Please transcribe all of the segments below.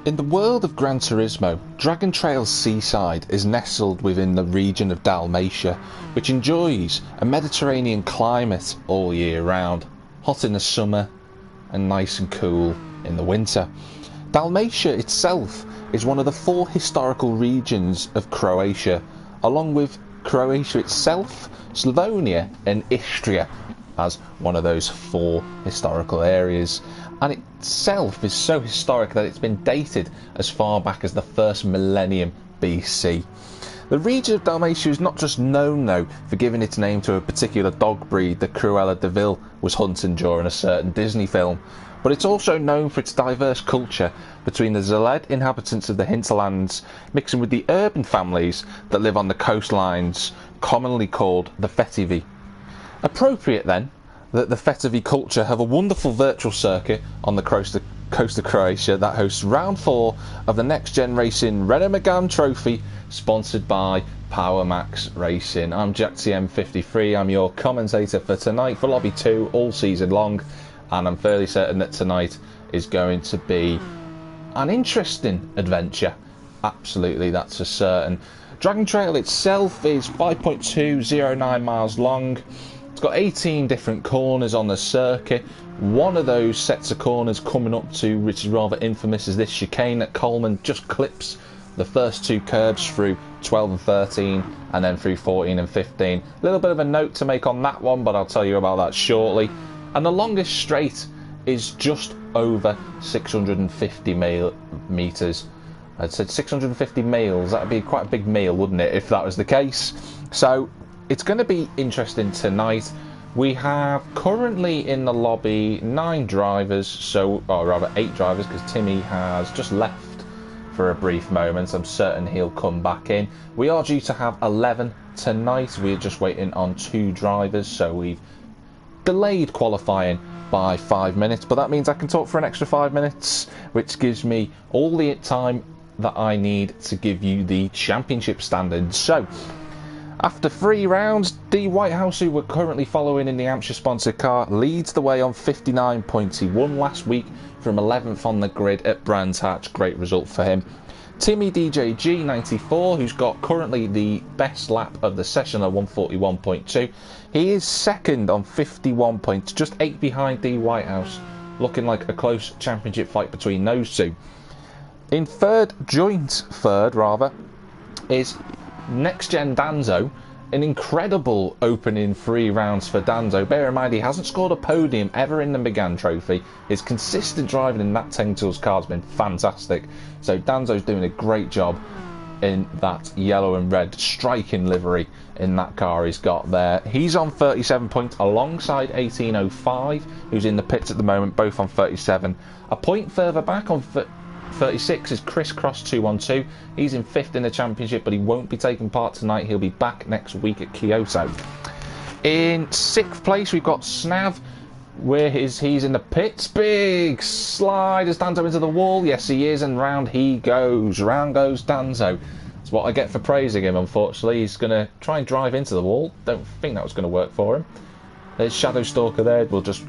In the world of Gran Turismo, Dragon Trail's Seaside is nestled within the region of Dalmatia, which enjoys a Mediterranean climate all year round, hot in the summer and nice and cool in the winter. Dalmatia itself is one of the 4 historical regions of Croatia, along with Croatia itself, Slavonia and Istria as one of those 4 historical areas, and itself is so historic that it's been dated as far back as the 1st millennium BC. The region of Dalmatia is not just known though for giving its name to a particular dog breed that Cruella de Vil was hunting during a certain Disney film, but it's also known for its diverse culture between the Zaled inhabitants of the hinterlands mixing with the urban families that live on the coastlines, commonly called the Fetivi. Appropriate then that the Fetivi culture have a wonderful virtual circuit on the coast of Croatia that hosts round 4 of the NXTGEN Racing Renault Megane Trophy, sponsored by Power Max Racing. I'm Jack TM53, I'm your commentator for tonight for Lobby 2 all season long, and I'm fairly certain that tonight is going to be an interesting adventure. Absolutely, that's for certain. Dragon Trail itself is 5.209 miles long. It's got 18 different corners on the circuit. One of those sets of corners coming up to, which is rather infamous, is this chicane that Coleman just clips the first 2 curbs through 12 and 13 and then through 14 and 15. A little bit of a note to make on that one, but I'll tell you about that shortly. And the longest straight is just over 650 metres. I'd said 650 miles, that would be quite a big meal, wouldn't it, if that was the case? So it's going to be interesting tonight. We have currently in the lobby 9 drivers, or rather 8 drivers, because Timmy has just left for a brief moment. I'm certain he'll come back in. We are due to have 11 tonight. We're just waiting on 2 drivers, so we've delayed qualifying by 5 minutes, but that means I can talk for an extra 5 minutes, which gives me all the time that I need to give you the championship standards. So after 3 rounds, D Whitehouse, who we're currently following in the Hampshire sponsored car, leads the way on 59 points. He won last week from 11th on the grid at Brands Hatch. Great result for him. Timmy DJG 94, who's got currently the best lap of the session at 141.2. He is second on 51 points, just 8 behind D Whitehouse. Looking like a close championship fight between those 2. In joint third, is NXTGEN Danzo. An incredible opening 3 rounds for Danzo. Bear in mind, he hasn't scored a podium ever in the Megane Trophy. His consistent driving in that 10 Tools car has been fantastic. So Danzo's doing a great job in that yellow and red striking livery in that car he's got there. He's on 37 points alongside 1805, who's in the pits at the moment, both on 37. A point further back on 36 is Chris Cross 212. He's in 5th in the championship, but he won't be taking part tonight. He'll be back next week at Kyoto. In 6th place we've got Snav, where he's in the pits. Big slide as Danzo into the wall. Yes, he is, and round he goes. Round goes Danzo. That's what I get for praising him, unfortunately. He's going to try and drive into the wall. Don't think that was going to work for him. There's Shadow Stalker there. We'll just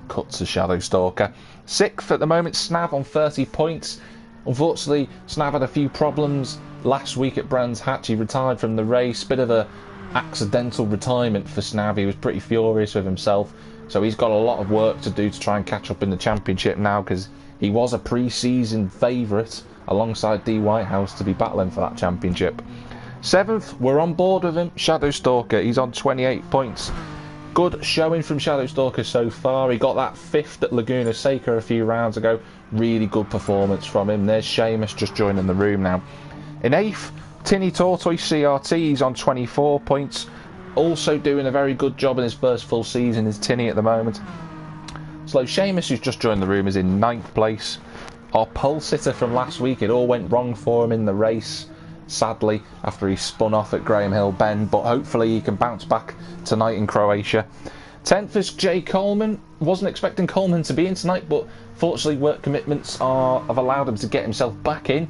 cut to Shadow Stalker. 6th at the moment, Snav on 30 points. Unfortunately, Snav had a few problems last week at Brands Hatch. He retired from the race. Bit of a accidental retirement for Snav. He was pretty furious with himself. So he's got a lot of work to do to try and catch up in the championship now, because he was a pre-season favourite alongside D Whitehouse to be battling for that championship. 7th, we're on board with him, Shadow Stalker. He's on 28 points. Good showing from Shadow Stalker so far. He got that 5th at Laguna Seca a few rounds ago. Really good performance from him. There's Seamus just joining the room now. In 8th, Tinny Tortoise CRT. He's on 24 points. Also doing a very good job in his first full season is Tinny at the moment. Slow Seamus, who's just joined the room, is in 9th place. Our pole sitter from last week, it all went wrong for him in the race, sadly, after he spun off at Graham Hill Bend, but hopefully he can bounce back tonight in Croatia. 10th is Jay Coleman. Wasn't expecting Coleman to be in tonight, but fortunately work commitments have allowed him to get himself back in,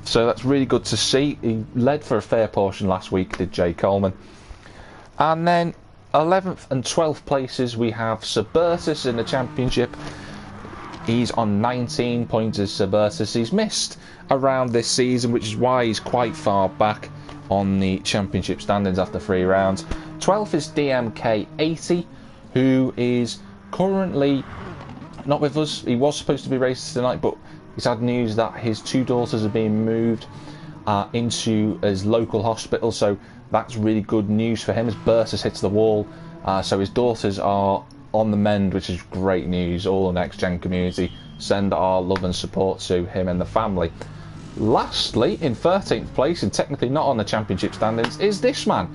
so that's really good to see. He led for a fair portion last week, did Jay Coleman. And then 11th and 12th places we have Suburtus in the championship. He's on 19 pointers Suburtus. He's missed around this season, which is why he's quite far back on the championship standings after 3 rounds. 12th is DMK80, who is currently not with us. He was supposed to be racing tonight, but he's had news that his 2 daughters are being moved into his local hospital, so that's really good news for him as Bursus hits the wall. So his daughters are on the mend, which is great news. All the NXTGEN community send our love and support to him and the family. Lastly, in 13th place, and technically not on the championship standings, is this man,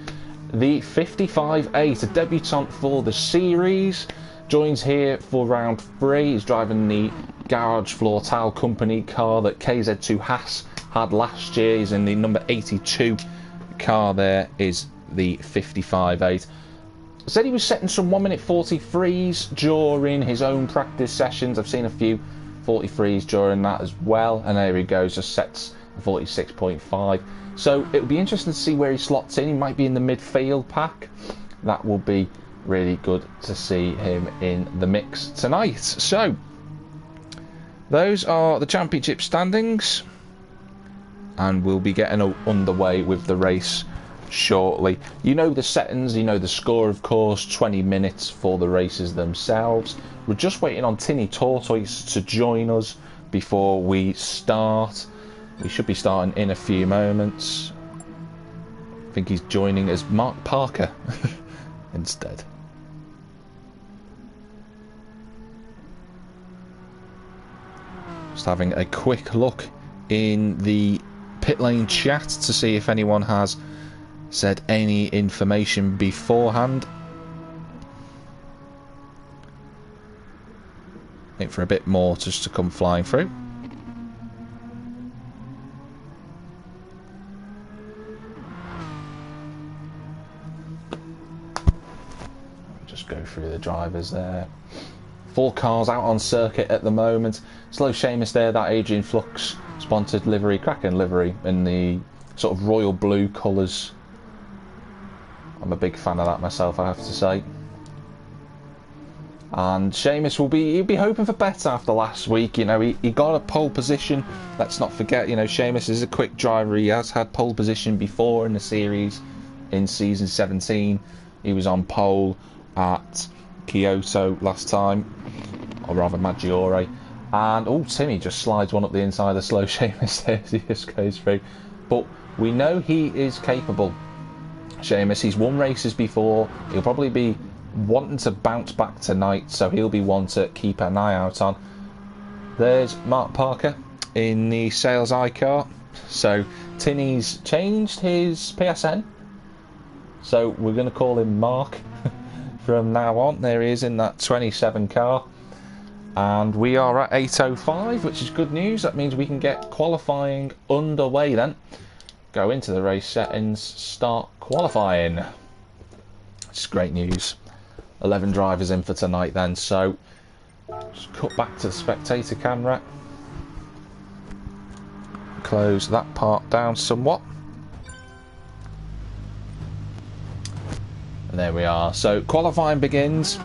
the 55-8, a debutant for the series. Joins here for round 3. He's driving the Garage Floor Tile Company car that KZ2 Haas had last year. He's in the number 82 car. There is the 55-8. Said he was setting some 1-minute 43s during his own practice sessions. I've seen a few 43s during that as well, and there he goes, just sets a 46.5. So it'll be interesting to see where he slots in. He might be in the midfield pack. That will be really good to see him in the mix tonight. So those are the championship standings, and we'll be getting underway with the race shortly. You know the settings, you know the score, of course. 20 minutes for the races themselves. We're just waiting on Tinny Tortoise to join us before we start. We should be starting in a few moments. I think he's joining as Mark Parker instead. Just having a quick look in the pit lane chat to see if anyone has said any information beforehand. Wait for a bit more just to come flying through. Just go through the drivers there. 4 cars out on circuit at the moment. Slow Seamus there, that Adrian Flux sponsored livery, Kraken livery in the sort of royal blue colours. I'm a big fan of that myself, I have to say. And Seamus he'll be hoping for better after last week. You know, he got a pole position. Let's not forget, you know, Seamus is a quick driver. He has had pole position before in the series in season 17. He was on pole at Kyoto last time, or rather Maggiore. And oh, Timmy just slides one up the inside of slow Seamus there as he just goes through. But we know he is capable. Seamus, he's won races before. He'll probably be wanting to bounce back tonight, so he'll be one to keep an eye out on. There's Mark Parker in the Sales I car. So Tinny's changed his PSN, so we're going to call him Mark from now on. There he is in that 27 car, and we are at 8:05, which is good news. That means we can get qualifying underway then. Go into the race settings, start qualifying. It's great news. 11 drivers in for tonight then, so just cut back to the spectator camera. Close that part down somewhat. And there we are. So qualifying begins.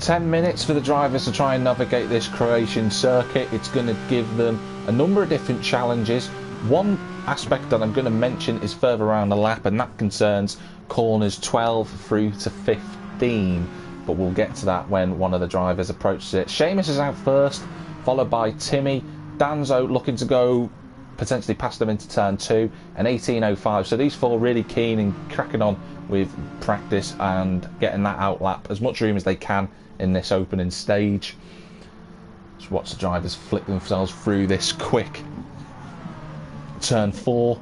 10 minutes for the drivers to try and navigate this Croatian circuit. It's going to give them a number of different challenges. One aspect that I'm going to mention is further around the lap, and that concerns corners 12 through to 15, but we'll get to that when one of the drivers approaches it. Seamus is out first, followed by Timmy. Danzo looking to go potentially past them into turn 2, and 18:05. So these 4 really keen and cracking on with practice and getting that out lap, as much room as they can in this opening stage. Just watch the drivers flick themselves through this quick turn 4.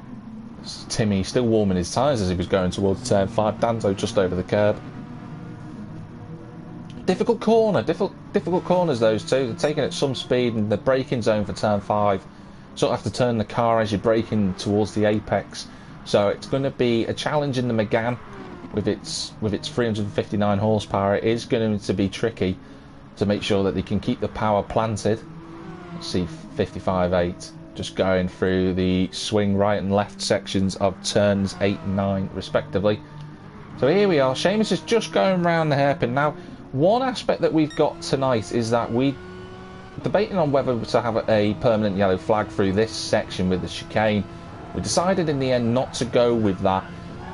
Timmy still warming his tyres as he was going towards turn 5. Danzo just over the curb. Difficult corner, difficult corners those two. They're taking at some speed in the braking zone for turn 5. Sort of have to turn the car as you're braking towards the apex. So it's going to be a challenge in the Megane with its 359 horsepower. It is going to be tricky to make sure that they can keep the power planted. Let's see, 55.8. Just going through the swing right and left sections of turns 8 and 9 respectively. So here we are. Seamus is just going round the hairpin. Now, one aspect that we've got tonight is that we debating on whether to have a permanent yellow flag through this section with the chicane. We decided in the end not to go with that,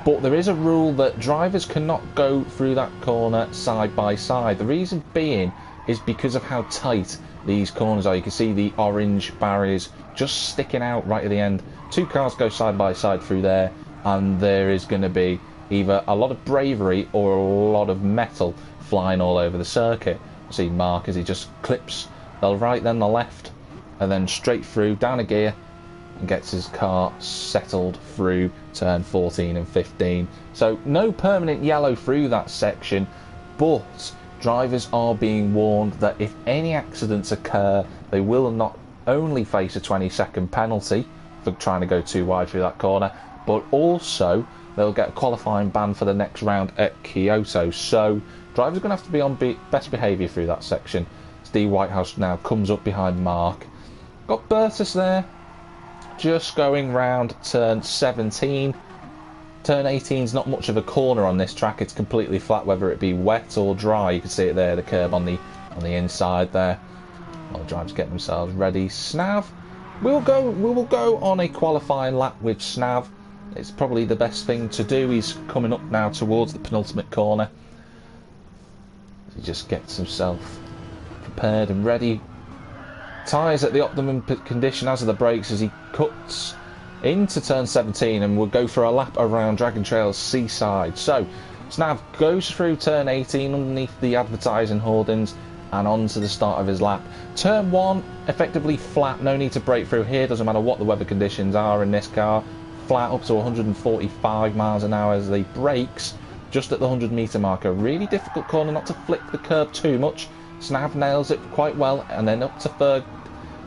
but there is a rule that drivers cannot go through that corner side by side. The reason being is because of how tight these corners are. You can see the orange barriers just sticking out right at the end. Two cars go side by side through there, and there is going to be either a lot of bravery or a lot of metal flying all over the circuit. See Mark as he just clips the right then the left and then straight through down a gear and gets his car settled through turn 14 and 15. So no permanent yellow through that section, but drivers are being warned that if any accidents occur, they will not only face a 20-second penalty for trying to go too wide through that corner, but also they'll get a qualifying ban for the next round at Kyoto. So drivers are going to have to be on best behaviour through that section. Steve Whitehouse now comes up behind Mark. Got Bertus there, just going round turn 17. Turn 18 is not much of a corner on this track. It's completely flat, whether it be wet or dry. You can see it there, the curb on the inside there. All the drivers getting themselves ready. Snav, we will go on a qualifying lap with Snav. It's probably the best thing to do. He's coming up now towards the penultimate corner. He just gets himself prepared and ready. Tyres at the optimum condition, as are the brakes, as he cuts into turn 17, and we'll go for a lap around Dragon Trail's Seaside. So Snav goes through turn 18 underneath the advertising hoardings and on to the start of his lap. Turn 1 effectively flat, no need to brake through here, doesn't matter what the weather conditions are in this car. Flat up to 145 miles an hour as he brakes just at the 100-metre marker. Really difficult corner not to flick the curb too much. Snav nails it quite well, and then up to third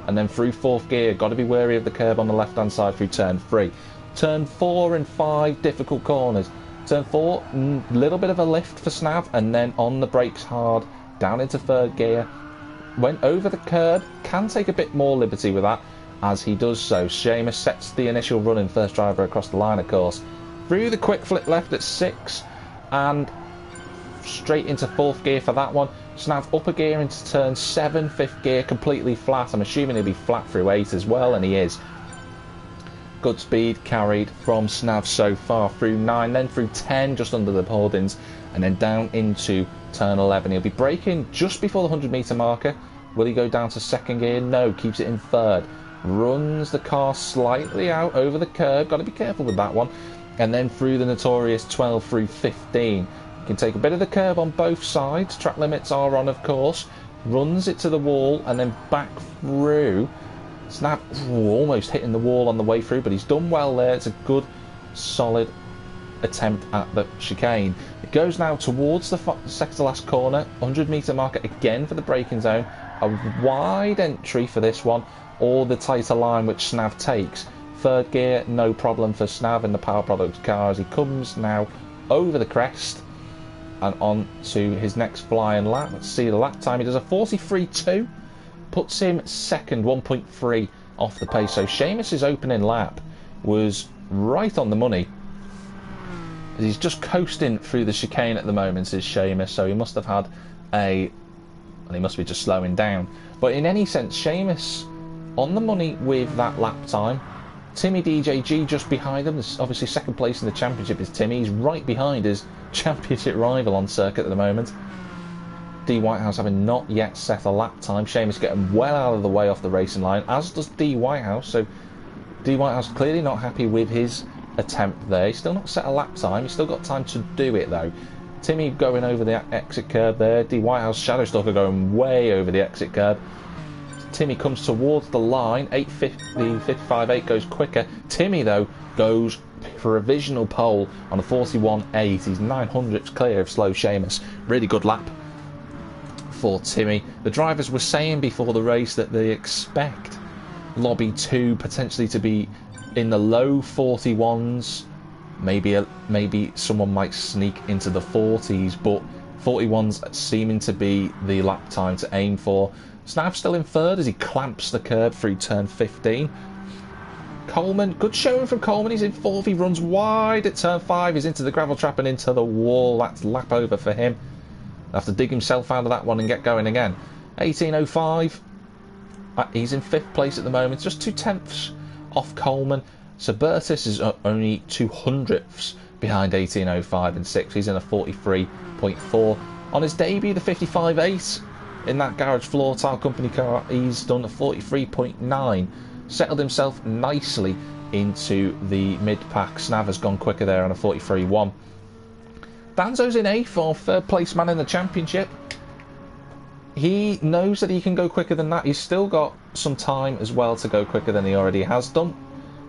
and then through fourth gear. Got to be wary of the curb on the left hand side through turn 3. Turn 4 and 5 difficult corners. Turn 4 little bit of a lift for Snav, and then on the brakes hard down into third gear. Went over the curb, can take a bit more liberty with that as he does so. Seamus sets the initial run in, first driver across the line of course. Through the quick flip left at 6 and straight into fourth gear for that one. Snav up a gear into turn 7, fifth gear completely flat. I'm assuming he'll be flat through 8 as well, and he is. Good speed carried from Snav so far through 9, then through 10 just under the hoardings, and then down into turn 11. He'll be braking just before the 100-metre marker. Will he go down to second gear? No, keeps it in third. Runs the car slightly out over the curb, got to be careful with that one, and then through the notorious 12 through 15. Can take a bit of the curb on both sides, track limits are on of course, runs it to the wall and then back through. Snav almost hitting the wall on the way through, but he's done well there. It's a good solid attempt at the chicane. It goes now towards the second to last corner, 100-metre marker again for the braking zone. A wide entry for this one, or the tighter line which Snav takes. Third gear, no problem for Snav in the Power Products car as he comes now over the crest and on to his next flying lap. Let's see the lap time. He does a 43.2, puts him second, 1.3 off the pace. So Seamus's opening lap was right on the money. He's just coasting through the chicane at the moment, is Seamus, so he must have had and he must be just slowing down. But in any sense, Seamus on the money with that lap time. Timmy DJG just behind him. There's obviously second place in the championship is Timmy. He's right behind his championship rival on circuit at the moment. D Whitehouse having not yet set a lap time. Seamus getting well out of the way off the racing line, as does D Whitehouse. So D Whitehouse clearly not happy with his attempt there. He's still not set a lap time. He's still got time to do it though. Timmy going over the exit curb there. D Whitehouse Shadow Stalker going way over the exit curb. Timmy comes towards the line, 8.55.8 goes quicker. Timmy though goes for a provisional pole on a 41.8. He's 900ths clear of slow Seamus. Really good lap for Timmy. The drivers were saying before the race that they expect Lobby 2 potentially to be in the low 41s. Maybe someone might sneak into the 40s, but 41s seeming to be the lap time to aim for. Snav still in third as he clamps the curb through turn 15. Coleman, good showing from Coleman. He's in fourth. He runs wide at turn 5. He's into the gravel trap and into the wall. That's lap over for him. He'll have to dig himself out of that one and get going again. 18.05. He's in 5th place at the moment, just 2/10 off Coleman. Suburtis is only 200ths behind 1805 and 6th. He's in a 43.4. On his debut, the 55.8 in that garage floor tile company car, he's done a 43.9. Settled himself nicely into the mid-pack. Snav has gone quicker there on a 43.1. Danzo's in 8th, or 3rd place man in the championship. He knows that he can go quicker than that. He's still got some time as well to go quicker than he already has done.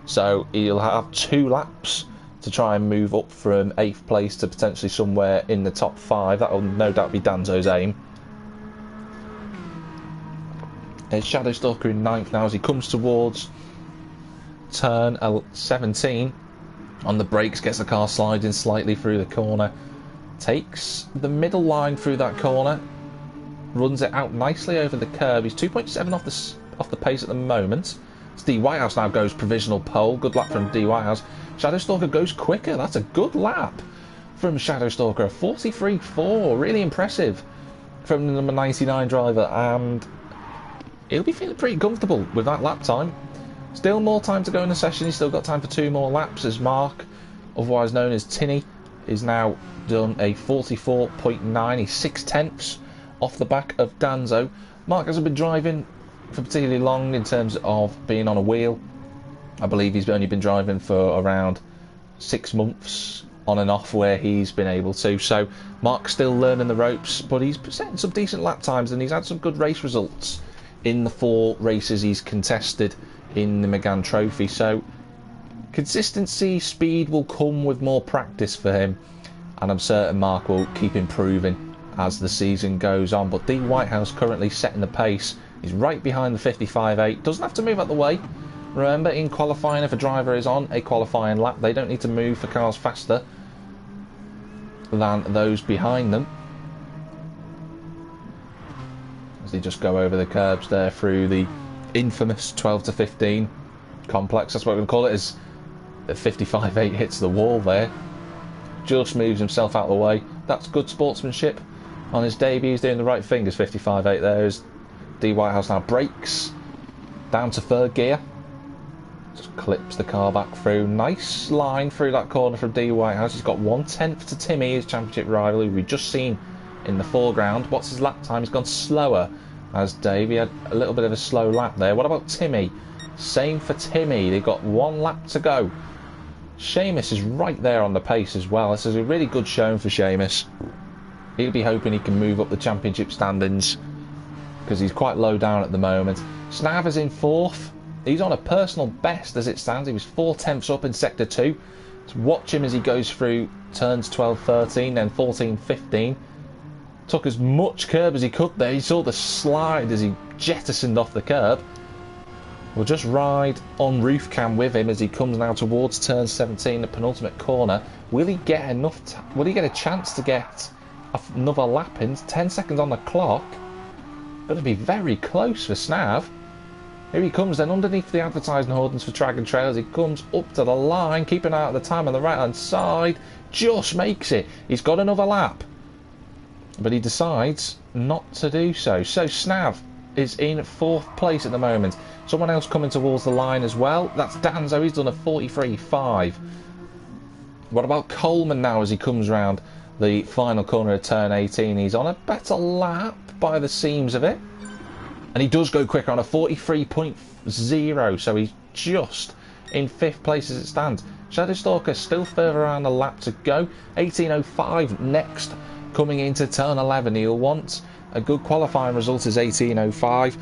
So he'll have 2 laps to try and move up from 8th place to potentially somewhere in the top 5. That will no doubt be Danzo's aim. It's Shadowstalker in 9th now as he comes towards turn 17. On the brakes, gets the car sliding slightly through the corner. Takes the middle line through that corner. Runs it out nicely over the curb. He's 2.7 off the pace at the moment. D Whitehouse now goes provisional pole. Good lap from D Whitehouse. Shadowstalker goes quicker. That's a good lap from Shadowstalker. A 43.4. Really impressive from the number 99 driver. And he'll be feeling pretty comfortable with that lap time. Still more time to go in the session. He's still got time for 2 more laps as Mark, otherwise known as Tinny, is now done a 44.9. He's 6/10 off the back of Danzo. Mark hasn't been driving for particularly long in terms of being on a wheel. I believe he's only been driving for around 6 months on and off where he's been able to. So Mark's still learning the ropes, but he's setting some decent lap times and he's had some good race results in the 4 races he's contested in the Megane Trophy. So consistency, speed will come with more practice for him, and I'm certain Mark will keep improving as the season goes on. But D Whitehouse currently setting the pace. He's right behind the 55.8. Doesn't have to move out the way. Remember, in qualifying, if a driver is on a qualifying lap, they don't need to move for cars faster than those behind them. As they just go over the curbs there through the infamous 12 to 15 complex. That's what we're going to call it, as the 55.8 hits the wall there. Just moves himself out of the way. That's good sportsmanship. On his debut, he's doing the right thing as 55.8 there. As D Whitehouse now brakes down to 3rd gear. Just clips the car back through. Nice line through that corner from D Whitehouse. He's got 1/10 to Timmy, his championship rival, who we've just seen in the foreground. What's his lap time? He's gone slower as Dave. He had a little bit of a slow lap there. What about Timmy? Same for Timmy. They've got 1 lap to go. Seamus is right there on the pace as well. This is a really good showing for Seamus. He'll be hoping he can move up the championship standings because he's quite low down at the moment. Snav is in 4th. He's on a personal best as it stands. He was 4/10 up in Sector 2. So watch him as he goes through turns 12, 13, then 14, 15. Took as much curb as he could there. He saw the slide as he jettisoned off the curb. We'll just ride on roof cam with him as he comes now towards turn 17, the penultimate corner. Will he get enough? Will he get a chance to get another lap in? 10 seconds on the clock. Going to be very close for Snav. Here he comes then underneath the advertising hoardings for Dragon Trails. He comes up to the line, keeping an eye at the time on the right hand side. Just makes it. He's got another lap, but he decides not to do so. So Snav is in 4th place at the moment. Someone else coming towards the line as well. That's Danzo. He's done a 43.5. What about Coleman now as he comes round the final corner of turn 18? He's on a better lap by the seams of it. And he does go quicker on a 43.0, so he's just in 5th place as it stands. Shadowstalker still further around a lap to go. 18.05 next, coming into turn 11. He'll want a good qualifying result as 18.05.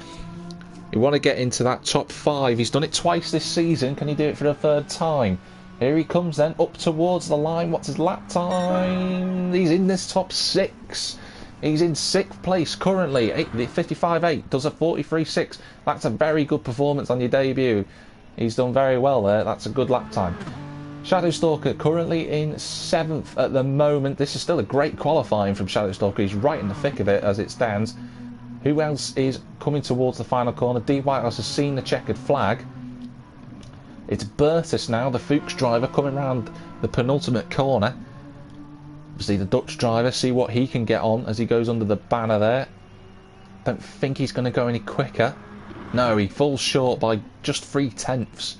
You want to get into that top 5. He's done it twice this season. Can he do it for the 3rd time? Here he comes then, up towards the line. What's his lap time? He's in this top 6. He's in 6th place currently. 55.8 does a 43.6. That's a very good performance on your debut. He's done very well there. That's a good lap time. Shadowstalker currently in 7th at the moment. This is still a great qualifying from Shadowstalker. He's right in the thick of it as it stands. Who else is coming towards the final corner? D Whitehouse has seen the checkered flag. It's Bertus now, the Fuchs driver, coming round the penultimate corner. See the Dutch driver, see what he can get on as he goes under the banner there. Don't think he's going to go any quicker. No, he falls short by just 3/10.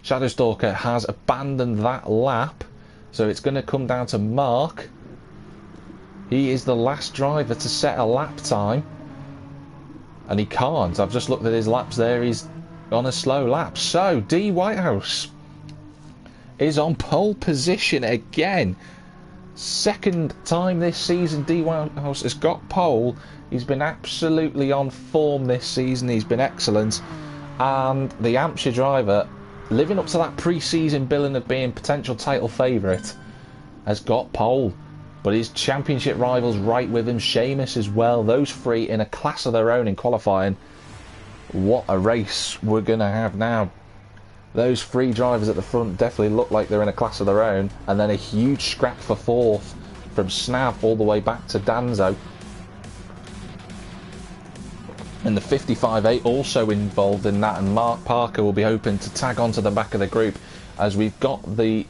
Shadowstalker has abandoned that lap, so it's going to come down to Mark. He is the last driver to set a lap time, and he can't. I've just looked at his laps there. He's on a slow lap. So D Whitehouse is on pole position again. Second time this season D Whitehouse has got pole. He's been absolutely on form this season. He's been excellent, and the Hampshire driver, living up to that pre-season billing of being potential title favourite, has got pole. But his championship rivals right with him, Seamus as well. Those three in a class of their own in qualifying. What a race we're going to have now. Those three drivers at the front definitely look like they're in a class of their own. And then a huge scrap for fourth from Snav all the way back to Danzo. And the 55.8 also involved in that, and Mark Parker will be hoping to tag onto the back of the group, as we've got the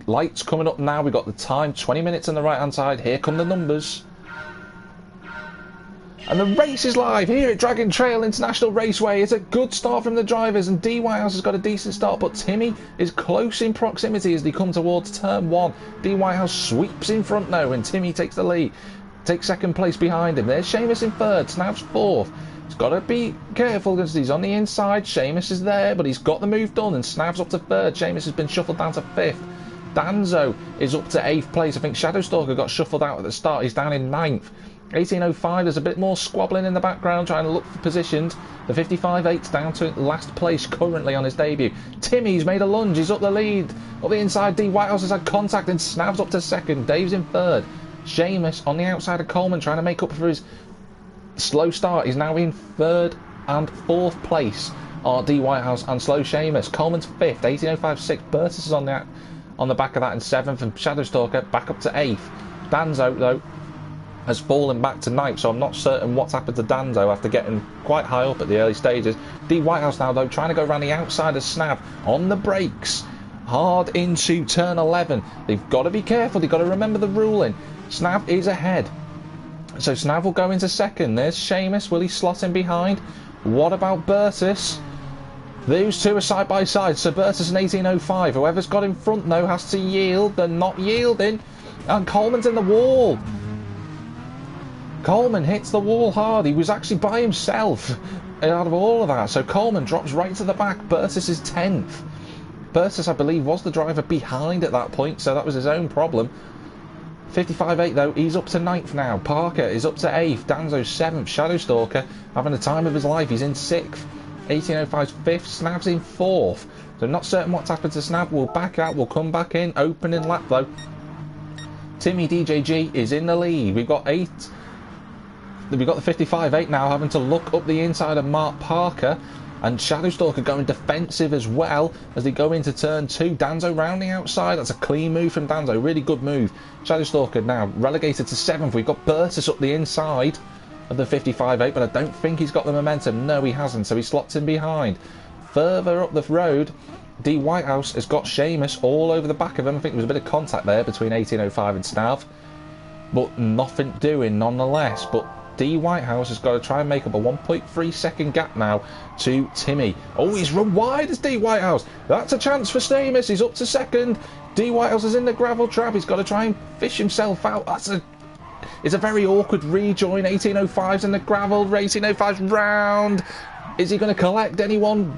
lights coming up now. We've got the time, 20 minutes on the right hand side. Here come the numbers. And the race is live here at Dragon Trail International Raceway. It's a good start from the drivers, and D Whitehouse has got a decent start, but Timmy is close in proximity as they come towards turn one. D Whitehouse sweeps in front now, and Timmy takes the lead. Takes second place behind him. There's Seamus in third, Snav's fourth. He's got to be careful because he's on the inside. Seamus is there, but he's got the move done, and Snav's up to third. Seamus has been shuffled down to fifth. Danzo is up to 8th place. I think Shadowstalker got shuffled out at the start. He's down in 9th. 1805, there's a bit more squabbling in the background, trying to look for positions. The 55.8's down to last place currently on his debut. Timmy's made a lunge. He's up the lead. Up the inside, D Whitehouse has had contact, and Snav's up to second. Dave's in third. Seamus on the outside of Coleman, trying to make up for his slow start. He's now in third and fourth place are D Whitehouse and slow Seamus. Coleman's fifth. 1805 6th. Burtis is on the back of that in seventh, and Shadowstalker back up to 8th. Danzo though has fallen back to 9th, so I'm not certain what's happened to Danzo after getting quite high up at the early stages. D Whitehouse now though trying to go around the outside of Snav on the brakes hard into turn 11. They've got to be careful. They've got to remember the ruling. Snav is ahead, so Snav will go into second. There's Seamus. Will he slot in behind? What about Burtis? Those two are side by side, so Burtis and 1805. Whoever's got in front though has to yield. They're not yielding, and Coleman's in the wall. Coleman hits the wall hard. He was actually by himself out of all of that, so Coleman drops right to the back. Burtis is 10th. Burtis, I believe, was the driver behind at that point, so that was his own problem. 55.8 though, he's up to 9th now. Parker is up to 8th. Danzo's 7th. Shadowstalker having the time of his life. He's in 6th. 1805's 5th. Snav's in 4th. So not certain what's happened to Snav. We'll back out. We'll come back in. Opening lap though. Timmy DJG is in the lead. We've got the 55.8 now having to look up the inside of Mark Parker, and Shadowstalker going defensive as well as they go into turn 2. Danzo round the outside. That's a clean move from Danzo. Really good move. Shadowstalker now relegated to 7th. We've got Burtis up the inside of the 55.8, but I don't think he's got the momentum. No, he hasn't, so he slots in behind. Further up the road, D Whitehouse has got Seamus all over the back of him. I think there was a bit of contact there between 1805 and Snav, but nothing doing nonetheless. But D Whitehouse has got to try and make up a 1.3 second gap now to Timmy. Oh, he's run wide as D Whitehouse. That's a chance for Seamus. He's up to second. D Whitehouse is in the gravel trap. He's got to try and fish himself out. It's a very awkward rejoin. 1805's in the gravel. 1805's round. Is he going to collect anyone?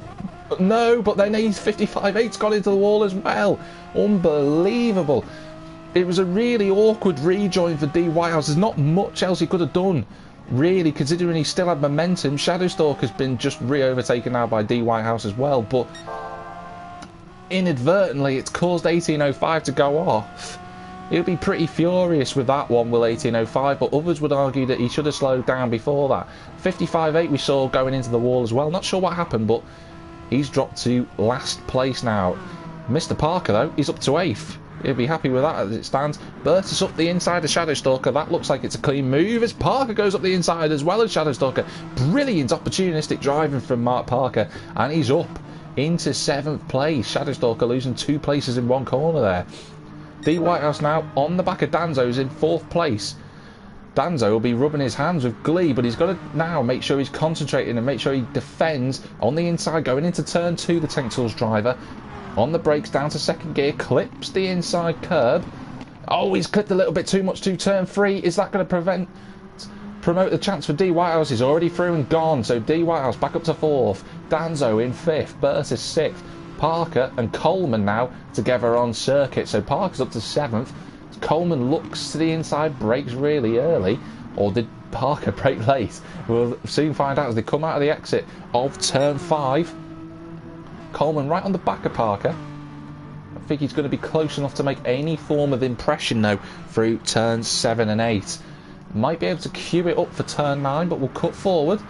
No, but then 55.8's got into the wall as well. Unbelievable. It was a really awkward rejoin for D Whitehouse. There's not much else he could have done, really, considering he still had momentum. Shadowstalker's been just re-overtaken now by D Whitehouse as well, but inadvertently it's caused 1805 to go off. He'll be pretty furious with that one, will 1805, but others would argue that he should have slowed down before that. 55.8 we saw going into the wall as well. Not sure what happened, but he's dropped to last place now. Mr. Parker, though, he's up to 8th. He'll be happy with that as it stands. Burtis up the inside of Shadowstalker. That looks like it's a clean move as Parker goes up the inside as well as Shadowstalker. Brilliant opportunistic driving from Mark Parker, and he's up into 7th place. Shadowstalker losing 2 places in one corner there. D Whitehouse now on the back of Danzo's in 4th place. Danzo will be rubbing his hands with glee, but he's got to now make sure he's concentrating and make sure he defends on the inside, going into turn 2, the Tank Tools driver. On the brakes, down to second gear, clips the inside curb. Oh, he's clipped a little bit too much to turn 3. Is that going to promote the chance for D Whitehouse? He's already through and gone, so D Whitehouse back up to 4th. Danzo in 5th, Burtis 6th. Parker and Coleman now together on circuit, so Parker's up to 7th. Coleman looks to the inside, brakes really early, or did Parker brake late? We'll soon find out as they come out of the exit of turn 5. Coleman right on the back of Parker. I think he's going to be close enough to make any form of impression though through turns 7 and 8. Might be able to queue it up for turn 9, but we'll cut forward.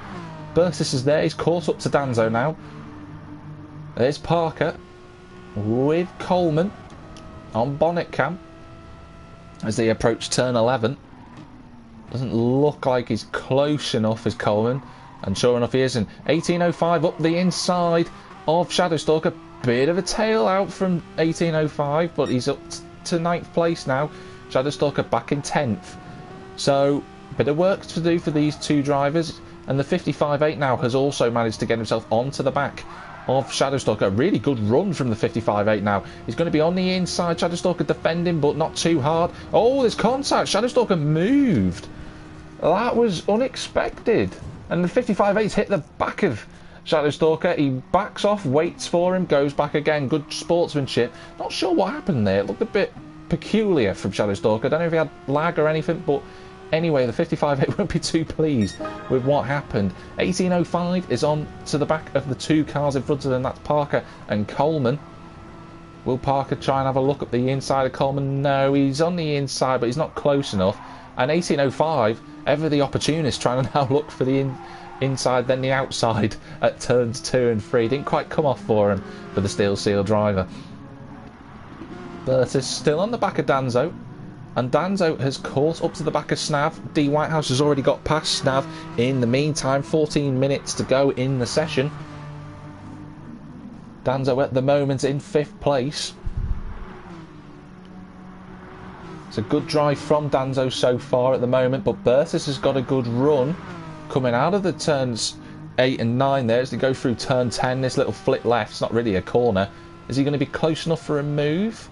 Burtis is there, he's caught up to Danzo now. There's Parker with Coleman on bonnet cam as they approach turn 11. Doesn't look like he's close enough as Coleman, and sure enough he isn't. 1805 up the inside of Shadowstalker. Bit of a tail out from 1805, but he's up to 9th place now. Shadowstalker back in 10th. So, bit of work to do for these two drivers, and the 55.8 now has also managed to get himself onto the back of Shadowstalker. Really good run from the 55.8 now. He's going to be on the inside. Shadowstalker defending, but not too hard. Oh, there's contact. Shadowstalker moved. That was unexpected. And the 55.8's hit the back of Shadowstalker. He backs off, waits for him, goes back again. Good sportsmanship. Not sure what happened there. It looked a bit peculiar from Shadowstalker. I don't know if he had lag or anything, but anyway, the 55.8 won't be too pleased with what happened. 1805 is on to the back of the two cars in front of them. That's Parker and Coleman. Will Parker try and have a look at the inside of Coleman? No, he's on the inside, but he's not close enough. And 1805, ever the opportunist, trying to now look for the inside, then the outside at turns 2 and 3. Didn't quite come off for him, for the Steel Seal driver. Burtis still on the back of Danzo. And Danzo has caught up to the back of Snav. D Whitehouse has already got past Snav. In the meantime, 14 minutes to go in the session. Danzo at the moment in 5th place. It's a good drive from Danzo so far at the moment, but Burtis has got a good run coming out of the turns 8 and 9 there as they go through turn 10. This little flick left, it's not really a corner. Is he going to be close enough for a move?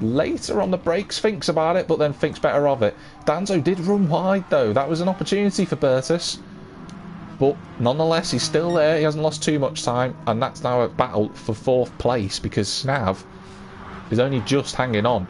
Later on the brakes, thinks about it, but then thinks better of it. Danzo did run wide though. That was an opportunity for Burtis, but nonetheless he's still there. He hasn't lost too much time, and that's now a battle for 4th place because Snav is only just hanging on,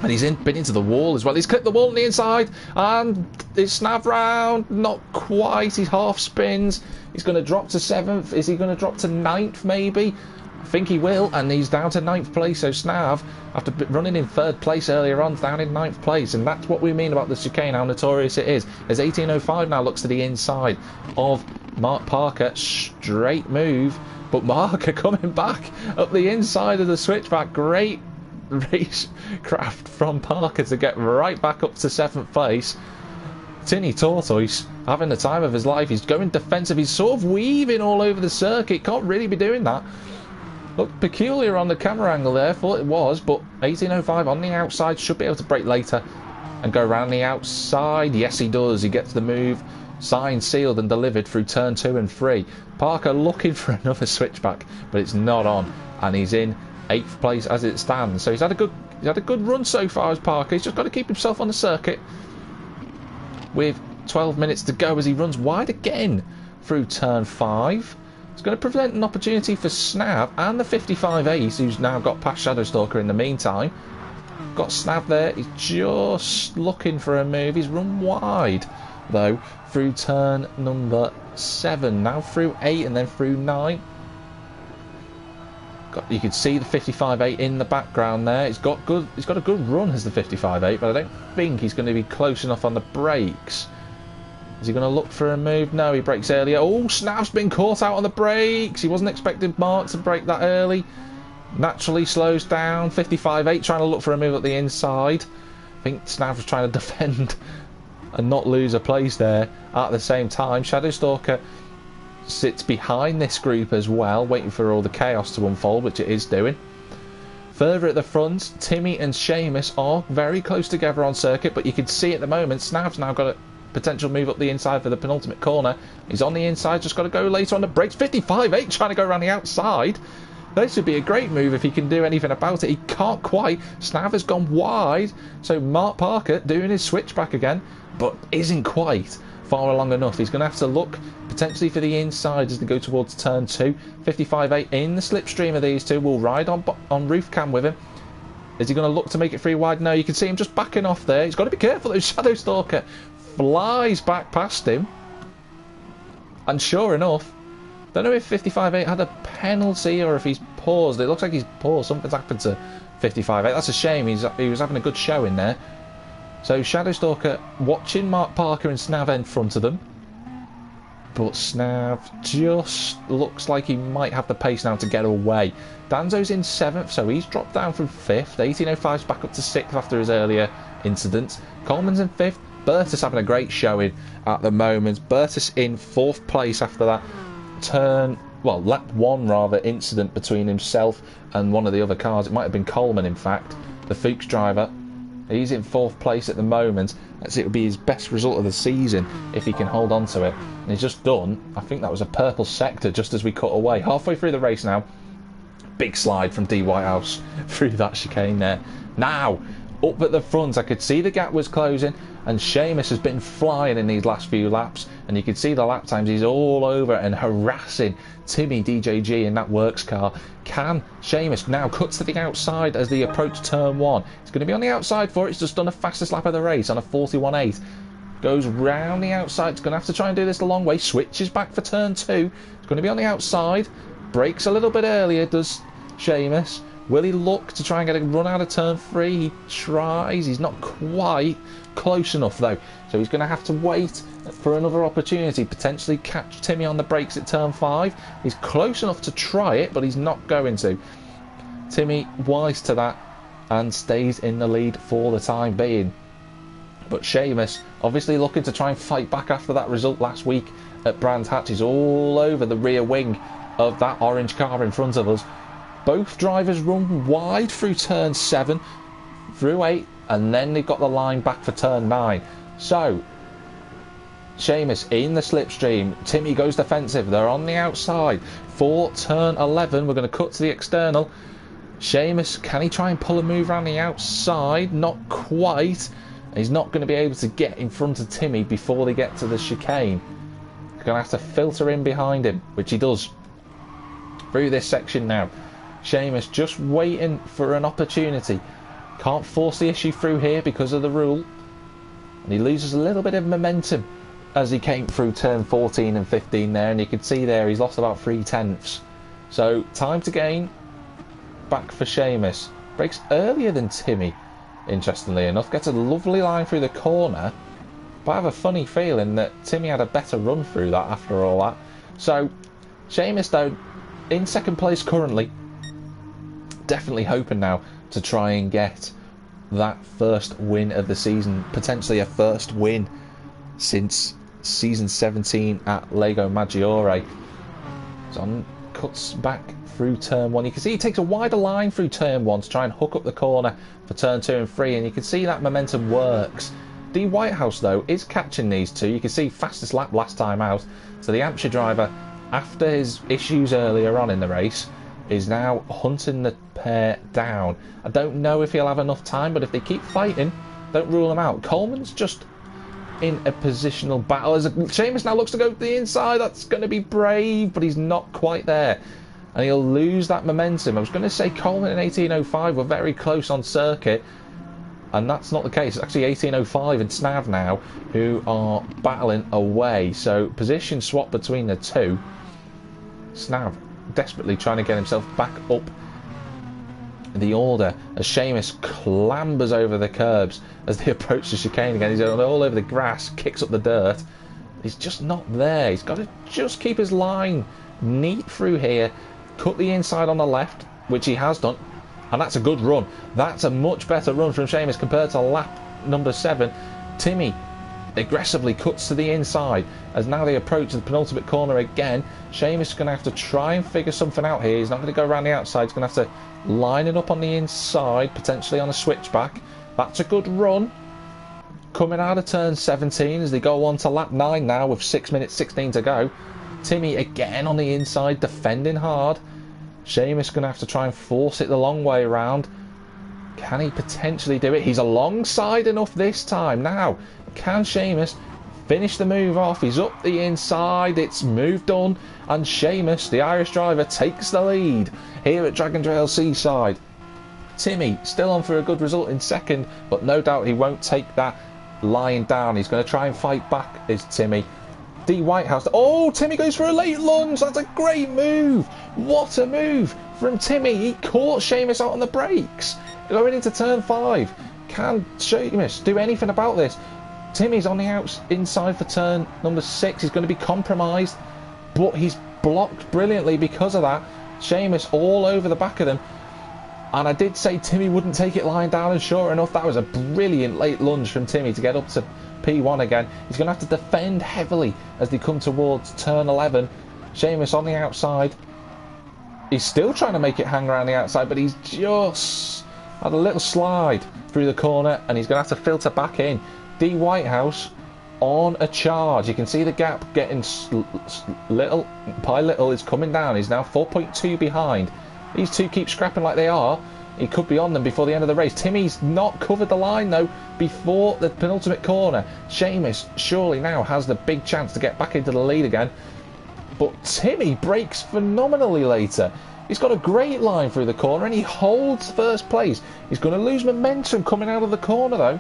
and he's been into the wall as well. He's clipped the wall on the inside, and it's Snav round. Not quite. He half spins. He's going to drop to 7th. Is he going to drop to 9th maybe? I think he will, and he's down to 9th place. So Snav, after running in 3rd place earlier on, down in 9th place, and that's what we mean about the chicane, how notorious it is. As 1805 now looks to the inside of Mark Parker, straight move, but Marker coming back up the inside of the switchback. Great racecraft from Parker to get right back up to 7th place. Tinny Tortoise having the time of his life. He's going defensive. He's sort of weaving all over the circuit. Can't really be doing that. Looked peculiar on the camera angle there, thought it was, but 1805 on the outside, should be able to brake later and go around the outside. Yes, he does. He gets the move signed, sealed and delivered through turn 2 and 3. Parker looking for another switchback, but it's not on, and he's in 8th place as it stands. So he's had a good run so far as Parker. He's just got to keep himself on the circuit with 12 minutes to go as he runs wide again through turn 5. It's going to prevent an opportunity for Snav and the 55 who's now got past Shadowstalker in the meantime. Got Snav there. He's just looking for a move. He's run wide, though, through turn number 7. Now through 8 and then through 9. You can see the 55.8 in the background there. He's got a good run as the 55.8, but I don't think he's going to be close enough on the brakes. Is he going to look for a move? No, he brakes earlier. Oh, Snav's been caught out on the brakes. He wasn't expecting Mark to brake that early. Naturally slows down. 55.8 trying to look for a move at the inside. I think Snav was trying to defend and not lose a place there. At the same time, Shadowstalker sits behind this group as well, waiting for all the chaos to unfold, which it is doing. Further at the front, Timmy and Seamus are very close together on circuit, but you can see at the moment Snav's now got a potential move up the inside for the penultimate corner. He's on the inside, just got to go later on the brakes. 55.8 trying to go around the outside. This would be a great move if he can do anything about it. He can't quite. Snav has gone wide, so Mark Parker doing his switchback again, but isn't quite far along enough. He's going to have to look potentially for the inside as they go towards turn 2. 55.8 in the slipstream of these two. Will ride on roof cam with him. Is he going to look to make it free wide? No, you can see him just backing off there. He's got to be careful. That Shadow Stalker flies back past him, and sure enough, don't know if 55.8 had a penalty or if he's paused. It looks like he's paused. Something's happened to 55.8. That's a shame. He was having a good show in there. So Shadow Stalker watching Mark Parker and Snav in front of them, but Snav just looks like he might have the pace now to get away. Danzo's in 7th, so he's dropped down from 5th. 18.05's back up to 6th after his earlier incident. Coleman's in 5th. Bertus having a great showing at the moment. Bertus in 4th place after that lap 1 rather, incident between himself and one of the other cars. It might have been Coleman, in fact, the Fuchs driver. He's in 4th place at the moment. It would be his best result of the season if he can hold on to it. And he's just done, I think that was a purple sector just as we cut away. Halfway through the race now. Big slide from D Whitehouse through that chicane there. Now, up at the front, I could see the gap was closing, and Seamus has been flying in these last few laps, and you can see the lap times. He's all over and harassing Timmy DJG in that works car. Can Seamus now cuts to the outside as they approach turn 1? He's going to be on the outside for it. He's just done the fastest lap of the race on a 41.8. Goes round the outside. He's going to have to try and do this the long way. Switches back for turn 2. He's going to be on the outside. Brakes a little bit earlier, does Seamus. Will he look to try and get a run out of turn 3? He tries. He's not quite close enough though, so he's going to have to wait for another opportunity, potentially catch Timmy on the brakes at turn 5. He's close enough to try it, but he's not going to. Timmy wise to that and stays in the lead for the time being. But Seamus obviously looking to try and fight back after that result last week at Brands Hatch. He's all over the rear wing of that orange car in front of us. Both drivers run wide through turn 7, through 8, and then they've got the line back for turn 9. So, Seamus in the slipstream. Timmy goes defensive. They're on the outside for turn 11. We're going to cut to the external. Seamus, can he try and pull a move around the outside? Not quite. He's not going to be able to get in front of Timmy before they get to the chicane. He's going to have to filter in behind him, which he does through this section now. Seamus just waiting for an opportunity. Can't force the issue through here because of the rule. And he loses a little bit of momentum as he came through turn 14 and 15 there. And you can see there he's lost about 3/10. So time to gain back for Seamus. Breaks earlier than Timmy, interestingly enough. Gets a lovely line through the corner. But I have a funny feeling that Timmy had a better run through that after all that. So Seamus though in 2nd place currently. Definitely hoping now to try and get that first win of the season, potentially a first win since season 17 at Lego Maggiore. So cuts back through turn 1. You can see he takes a wider line through turn 1 to try and hook up the corner for turn 2 and 3, and you can see that momentum works. D Whitehouse though is catching these two. You can see fastest lap last time out. So the Hampshire driver, after his issues earlier on in the race, is now hunting the pair down. I don't know if he'll have enough time, but if they keep fighting, don't rule him out. Coleman's just in a positional battle as Seamus now looks to go to the inside. That's going to be brave, but he's not quite there, and he'll lose that momentum. I was going to say Coleman in 18.05 were very close on circuit, and that's not the case. It's actually 18.05 and Snav now who are battling away. So position swap between the two. Snav desperately trying to get himself back up the order as Seamus clambers over the curbs as they approach the chicane again. He's all over the grass, kicks up the dirt. He's just not there. He's got to just keep his line neat through here, cut the inside on the left, which he has done, and that's a good run. That's a much better run from Seamus compared to lap number 7. Timmy aggressively cuts to the inside as now they approach the penultimate corner again. Seamus is going to have to try and figure something out here. He's not going to go around the outside. He's going to have to line it up on the inside, potentially on a switchback. That's a good run. Coming out of turn 17 as they go on to lap 9 now with 6 minutes 16 to go. Timmy again on the inside, defending hard. Seamus going to have to try and force it the long way around. Can he potentially do it? He's alongside enough this time. Now, can Seamus finish the move off? He's up the inside. It's moved on. And Seamus, the Irish driver, takes the lead here at Dragon Trail Seaside. Timmy still on for a good result in second, but no doubt he won't take that lying down. He's going to try and fight back, is Timmy. D. Whitehouse. Oh, Timmy goes for a late lunge. That's a great move. What a move from Timmy. He caught Seamus out on the brakes. Going into turn 5. Can Seamus do anything about this? Timmy's on the inside for turn number 6. He's going to be compromised, but he's blocked brilliantly because of that. Seamus all over the back of them. And I did say Timmy wouldn't take it lying down, and sure enough, that was a brilliant late lunge from Timmy to get up to P1 again. He's going to have to defend heavily as they come towards turn 11. Seamus on the outside. He's still trying to make it hang around the outside, but he's just had a little slide through the corner, and he's going to have to filter back in. D. Whitehouse on a charge. You can see the gap getting little by little. Is coming down. He's now 4.2 behind. These two keep scrapping like they are. He could be on them before the end of the race. Timmy's not covered the line though before the penultimate corner. Seamus surely now has the big chance to get back into the lead again. But Timmy brakes phenomenally later. He's got a great line through the corner and he holds first place. He's going to lose momentum coming out of the corner though.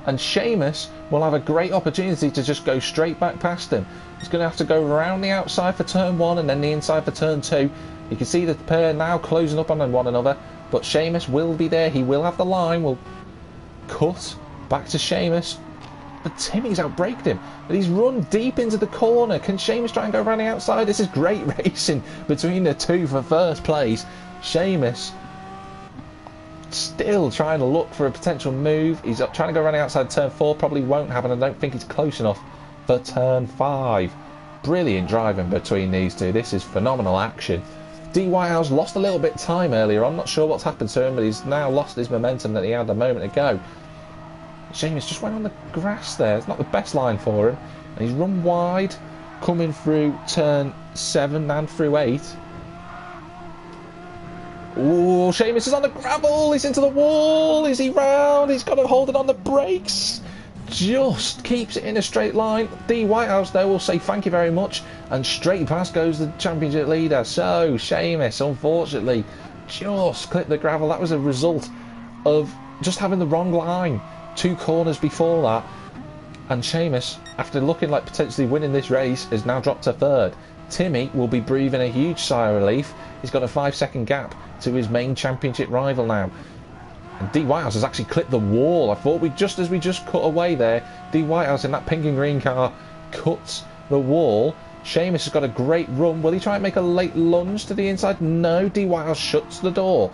And Seamus will have a great opportunity to just go straight back past him. He's going to have to go around the outside for turn 1 and then the inside for turn 2. You can see the pair now closing up on one another, but Seamus will be there. He will have the line. Will cut back to Seamus, but Timmy's outbraked him. But he's run deep into the corner. Can Seamus try and go around the outside? This is great racing between the two for first place. Seamus still trying to look for a potential move. He's trying to go around the outside. Turn 4 probably won't happen. I don't think he's close enough for turn 5. Brilliant driving between these two. This is phenomenal action. D. Whitehouse lost a little bit of time earlier on. Not sure what's happened to him, but he's now lost his momentum that he had a moment ago. Seamus just went on the grass there. It's not the best line for him. And he's run wide, coming through turn 7 and through 8. Ooh, Seamus is on the gravel. He's into the wall. Is he round? He's got to hold it on the brakes. Just keeps it in a straight line. D. Whitehouse though will say thank you very much, and straight past goes the championship leader. So Seamus unfortunately just clipped the gravel. That was a result of just having the wrong line 2 corners before that, and Seamus, after looking like potentially winning this race, has now dropped to 3rd. Timmy will be breathing a huge sigh of relief. He's got a 5-second gap to his main championship rival now. And D. Whitehouse has actually clipped the wall. I thought as we just cut away there, D. Whitehouse in that pink and green car cuts the wall. Seamus has got a great run. Will he try and make a late lunge to the inside? No, D. Whitehouse shuts the door.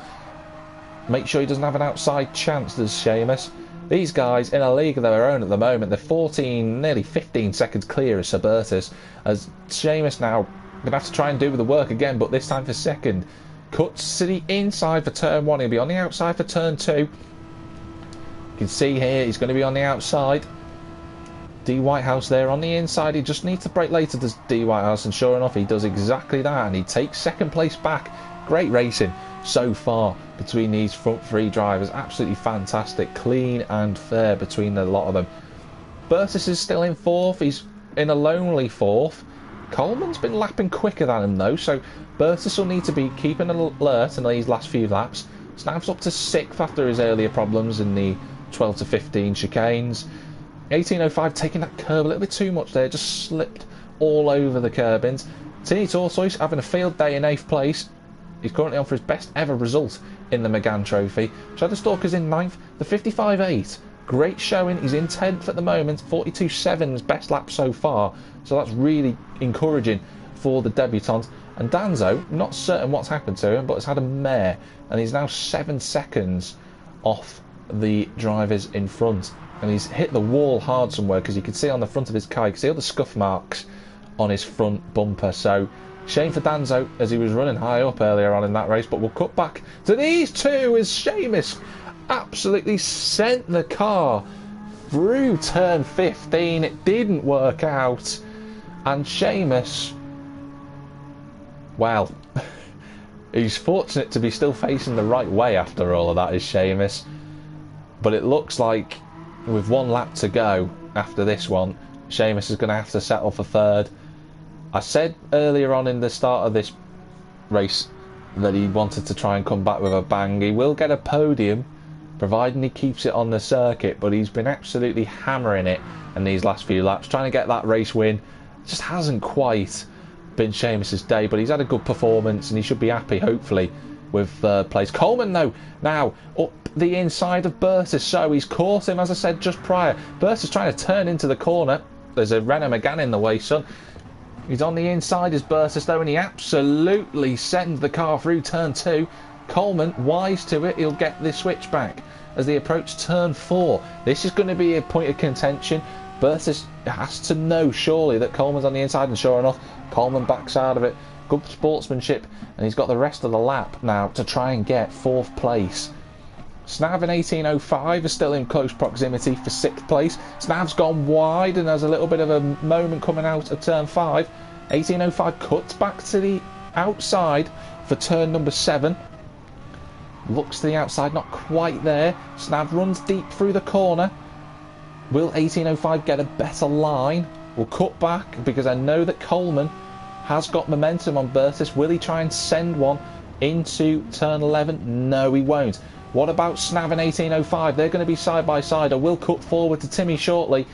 Make sure he doesn't have an outside chance, does Seamus. These guys in a league of their own at the moment. They're 14, nearly 15 seconds clear of Suburtus, as Seamus now going to have to try and do the work again, but this time for second. Cuts to the inside for turn 1. He'll be on the outside for turn 2. You can see here he's going to be on the outside. D. Whitehouse there on the inside. He just needs to brake later, does D. Whitehouse, and sure enough he does exactly that, and he takes second place back. Great racing so far between these front 3 drivers. Absolutely fantastic, clean and fair between the lot of them. Burtis is still in 4th. He's in a lonely 4th. Coleman's been lapping quicker than him though, so Burtis will need to be keeping alert in these last few laps. Snav's up to 6th after his earlier problems in the 12 to 15 chicanes. 1805 taking that curb a little bit too much there, just slipped all over the curbings. Tinny Tortoise having a field day in 8th place. He's currently on for his best ever result in the Megane Trophy. Shadow Stalker's in 9th, the 55.8. Great showing. He's in 10th at the moment, 42.7's best lap so far. So that's really encouraging for the debutant. And Danzo, not certain what's happened to him, but has had a mare, and he's now 7 seconds off the drivers in front. and he's hit the wall hard somewhere, because you can see on the front of his car, you can see all the scuff marks on his front bumper. So shame for Danzo, as he was running high up earlier on in that race. But we'll cut back to these two as Seamus absolutely sent the car through turn 15. It didn't work out, and Seamus, well, he's fortunate to be still facing the right way after all of that, is Seamus. But it looks like with one lap to go after this one, Seamus is going to have to settle for third. I said earlier on in the start of this race that he wanted to try and come back with a bang. He will get a podium, providing he keeps it on the circuit, but he's been absolutely hammering it in these last few laps, trying to get that race win. Just hasn't quite been Seamus's day, but he's had a good performance and he should be happy, hopefully, with third place. Coleman, though, now up the inside of Burtis, so he's caught him, as I said just prior. Burtis trying to turn into the corner. There's a Renault Megane in the way, son. He's on the inside as Burtis, though, and he absolutely sends the car through turn 2. Coleman, wise to it, he'll get the switch back as they approach turn 4. This is going to be a point of contention. Burtis has to know, surely, that Coleman's on the inside, and sure enough, Coleman backs out of it. Good sportsmanship, and he's got the rest of the lap now to try and get 4th place. Snav in 18.05 is still in close proximity for 6th place. Snav's gone wide and has a little bit of a moment coming out of turn 5. 18.05 cuts back to the outside for turn number 7. Looks to the outside, not quite there. Snav runs deep through the corner. Will 18.05 get a better line? We'll cut back, because I know that Coleman has got momentum on Burtis. Will he try and send one into turn 11? No, he won't. What about Snav and 18.05? They're going to be side by side. I will cut forward to Timmy shortly.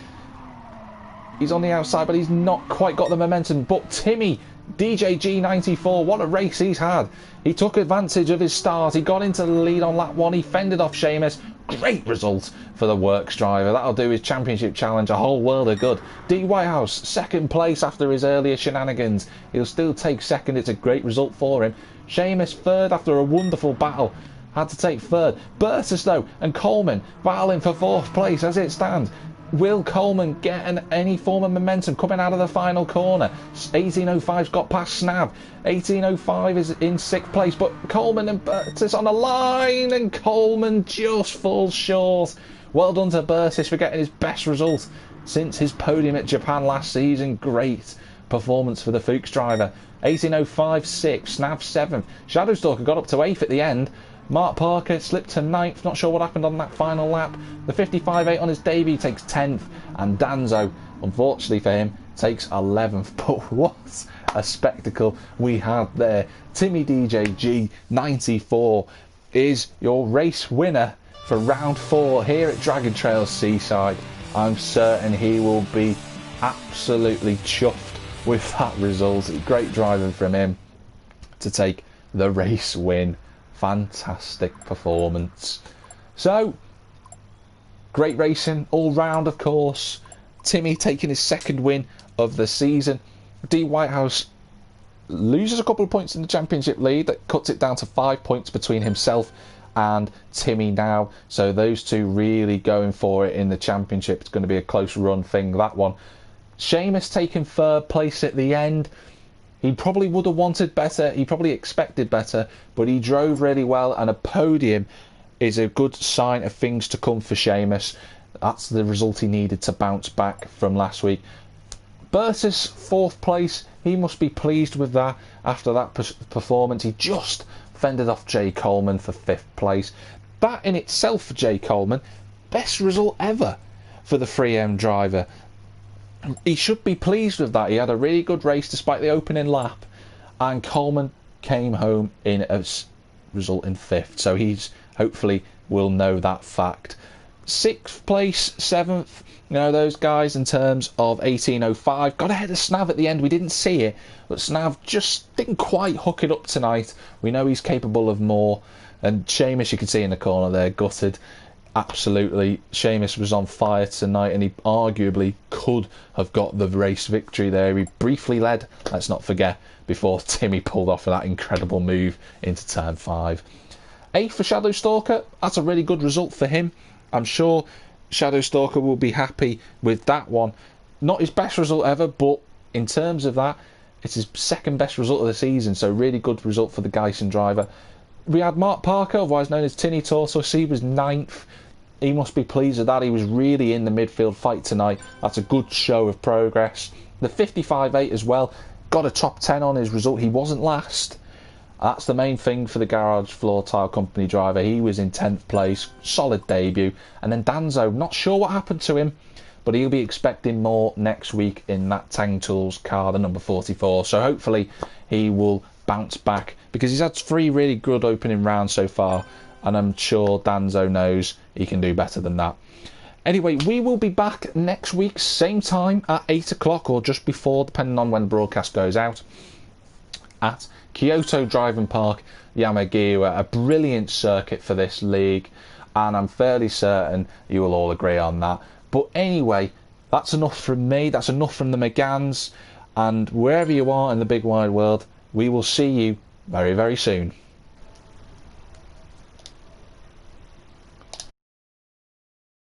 He's on the outside, but he's not quite got the momentum. But Timmy, DJG94, what a race he's had. He took advantage of his start. He got into the lead on lap 1. He fended off Seamus. Great result for the Works driver. That'll do his championship challenge a whole world of good. D. Whitehouse, 2nd place after his earlier shenanigans. He'll still take 2nd. It's a great result for him. Seamus 3rd after a wonderful battle. Had to take 3rd. Burtis, though, and Coleman battling for 4th place as it stands. Will Coleman get any form of momentum coming out of the final corner? 18.05's got past Snav. 18.05 is in 6th place, but Coleman and Burtis on the line, and Coleman just falls short. Well done to Burtis for getting his best result since his podium at Japan last season. Great performance for the Fuchs driver. 18.05 6th, Snav 7th. Shadowstalker got up to 8th at the end. Mark Parker slipped to 9th, not sure what happened on that final lap. The 55.8 on his debut takes 10th, and Danzo, unfortunately for him, takes 11th. But what a spectacle we had there. Timmy DJ G94 is your race winner for round 4 here at Dragon Trail Seaside. I'm certain he will be absolutely chuffed with that result. Great driving from him to take the race win. Fantastic performance. So, great racing all round, of course. Timmy taking his 2nd win of the season. D. Whitehouse loses a couple of points in the championship lead. That cuts it down to 5 points between himself and Timmy now. So those two really going for it in the championship. It's going to be a close run thing, that one. Seamus taking 3rd place at the end. He probably would have wanted better, he probably expected better, but he drove really well, and a podium is a good sign of things to come for Seamus. That's the result he needed to bounce back from last week. Burtis, 4th place, he must be pleased with that after that performance. He just fended off Jay Coleman for 5th place. That in itself for Jay Coleman, best result ever for the 3M driver. He should be pleased with that. He had a really good race despite the opening lap, and Coleman came home in a result in 5th, so he's hopefully will know that fact. 6th place, 7th, you know, those guys in terms of 18.05 got ahead of Snav at the end. We didn't see it, but Snav just didn't quite hook it up tonight. We know he's capable of more, and Seamus, you can see in the corner there, gutted. Absolutely, Seamus was on fire tonight, and he arguably could have got the race victory there. He briefly led, let's not forget, before Timmy pulled off that incredible move into turn 5. 8th for Shadowstalker, that's a really good result for him. I'm sure Shadow Stalker will be happy with that one. Not his best result ever, but in terms of that, it's his second best result of the season, so really good result for the Guyson driver. We had Mark Parker, otherwise known as Tinny Tortoise. He was 9th. He must be pleased with that. He was really in the midfield fight tonight. That's a good show of progress. The 55.8 as well, got a top 10 on his result. He wasn't last. That's the main thing for the Garage Floor Tile Company driver. He was in 10th place, solid debut. And then Danzo, not sure what happened to him, but he'll be expecting more next week in that Tang Tools car, the number 44. So hopefully he will bounce back, because he's had 3 really good opening rounds so far, and I'm sure Danzo knows he can do better than that. Anyway, we will be back next week, same time at 8 o'clock or just before, depending on when the broadcast goes out, at Kyoto Driving Park, Yamagiwa. A brilliant circuit for this league, and I'm fairly certain you will all agree on that. But anyway, that's enough from me, that's enough from the Meganes, and wherever you are in the big wide world, we will see you very, very soon.